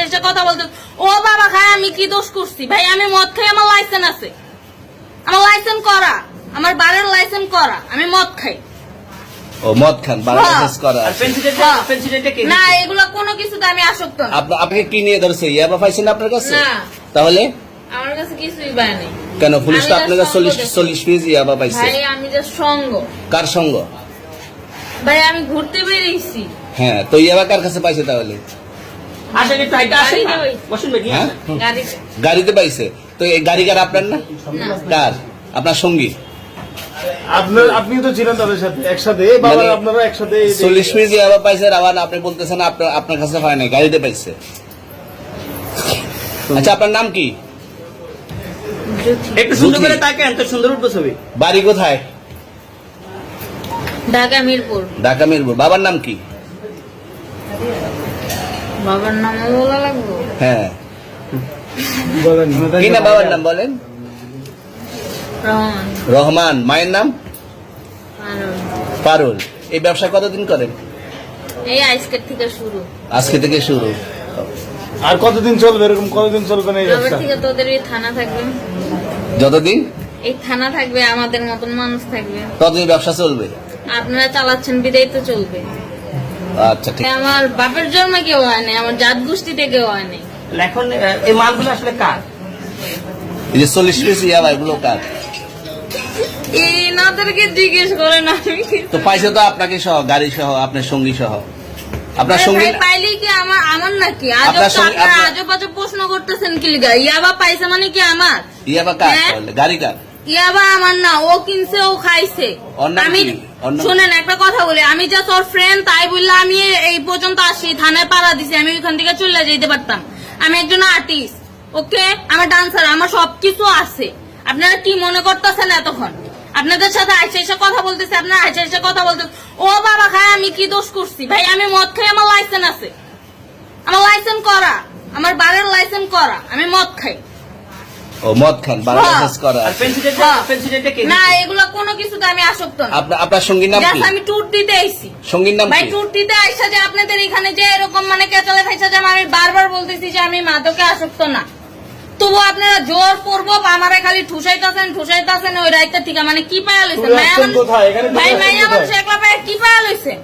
এসে কথা বলতে, ও বাবা খায় আমি কি দোষ করছি? ভাই আমি মদ খাই, আমার লাইসেন্স আছে, আমার লাইসেন্স করা, আমার বারের লাইসেন্স করা, আমি মদ খাই। ও মদ খান, বারের লাইসেন্স করা আছে। না এগুলো কোনো কিছুতে আমি আসক্ত না। আপনাকে কি নিয়ে ধরছে? ইয়াবা পাইছেন আপনার কাছে? না তাহলে আমার কাছে কিছুই পায় নাই। কেন পুলিশ তো আপনার কাছে 40 পিস ইয়াবা পাইছে? ভাই আমি যে সঙ্গ। কার সঙ্গ? ভাই আমি ঘুরতে বেরিয়েছি। হ্যাঁ, তো ইয়াবা কার কাছে পাইছে তাহলে? হ্যাঁ? গাড়িতে পাইছে। তো এই গাড়ি কার? আপনার না? কার? আপনার সঙ্গী? আপনি তো ছিলেন তাদের সাথে একসাথে, আপনারা একসাথে 40 পিস ইয়াবা পাইছে, আবার আপনি বলতেছেন আপনার কাছে হয় নাই, গাড়িতে পাইছে। আচ্ছা আপনার নাম কি? একটু সুন্দর করে তাকান তো, সুন্দর উঠবো ছবি। বাড়ি কোথায়? ঢাকা মিরপুর। ঢাকা মিরপুর। বাবার নাম কি? বাবার নাম বলা লাগবে? হ্যাঁ, বলেন কি না বাবার নাম বলেন? রহমান। রহমান। মায়ের নাম? পারুল। এই ব্যবসা কতদিন করেন? এই আজকের থেকে শুরু। আজকে থেকে শুরু। আর কতদিন চলবে? এরকম কতদিন চলবে না এই তবে ব্যবসা? থেকে তোদের এই থানা থাকবে, যতদিন এই থানা থাকবে, আমাদের মতন মানুষ থাকবে, ততদিন ব্যবসা চলবে। আপনারা চালাচ্ছেন বিদায় তো চলবে। আচ্ছা ঠিক। আমার বাপের জন্ম কেউ হয় নাই, আমার জাত গোষ্ঠীতে কেউ হয় নাই। এখন এই মালগুলো আসলে কার? এই যে 40 পিস ইয়াবা, এগুলো কার? এনাদেরকে জিজ্ঞেস করেন। আমি তো পাইছে তো আপনাকে সহ, গাড়ি সহ, আপনার সঙ্গী সহ। আপনার সঙ্গী পাইলে কি আমার নাকি? আপনার সঙ্গে- আজব আজব প্রশ্ন করতেছেন কি লিগা? ইয়াবা পাইছে মানে কি আমার? ইয়াবা কার হ্যাঁ? তাহলে? গাড়ি কার? ইয়াবা আমার না, ও কিনছে, ও খাইছে। ওর নাম আমি কি? ওর নাম- শুনেন একটা কথা বলি, আমি যা তোর ফ্রেন্ড তাই বললে আমি এই পর্যন্ত আসি, থানায় পাড়া দিছি, আমি ওইখান থেকে চলে যেতে পারতাম। আমি একজন আর্টিস্ট, ওকে, আমার ডান্সার, আমার সবকিছু আছে। আপনারা কি মনে করতেছেন এতক্ষণ? আপনাদের সাথে আইসা এসে কথা বলতেছে, আপনারা আইসা এসে কথা বলতেছে, ও বাবা খায় আমি কি দোষ করছি? ভাই আমি মদ খাই, আমার লাইসেন্স আছে, আমার লাইসেন্স করা, আমার বারের লাইসেন্স করা, আমি মদ খাই। ও মদ খান, বারের লাইসেন্স করা আর আছে। পেন্সিলটা কে? না এগুলো কোনো কিছুতে আমি আসক্ত না। আপনার সঙ্গীর নাম কি? Just আমি ট্যুর দিতে আইছি। সঙ্গীর নাম ভাই কি? ট্যুর দিতে আইসা যে আপনাদের এখানে যে এরকম মানে কেচালে খাইছে, যে আমি বারবার বলতেছি যে আমি মাদকে আসক্ত না, তবু আপনারা জোর পূর্ব আমারে খালি ঠুসাইতাছেন ওই রাইতে থেকে। মানে কি পায়া লইছেন? তুই আসছেন কোথায়? এখানে তুই ভাই আসছেন মাইয়া কোথায়? মানুষ একলা পায়া কি পায়া লইছেন?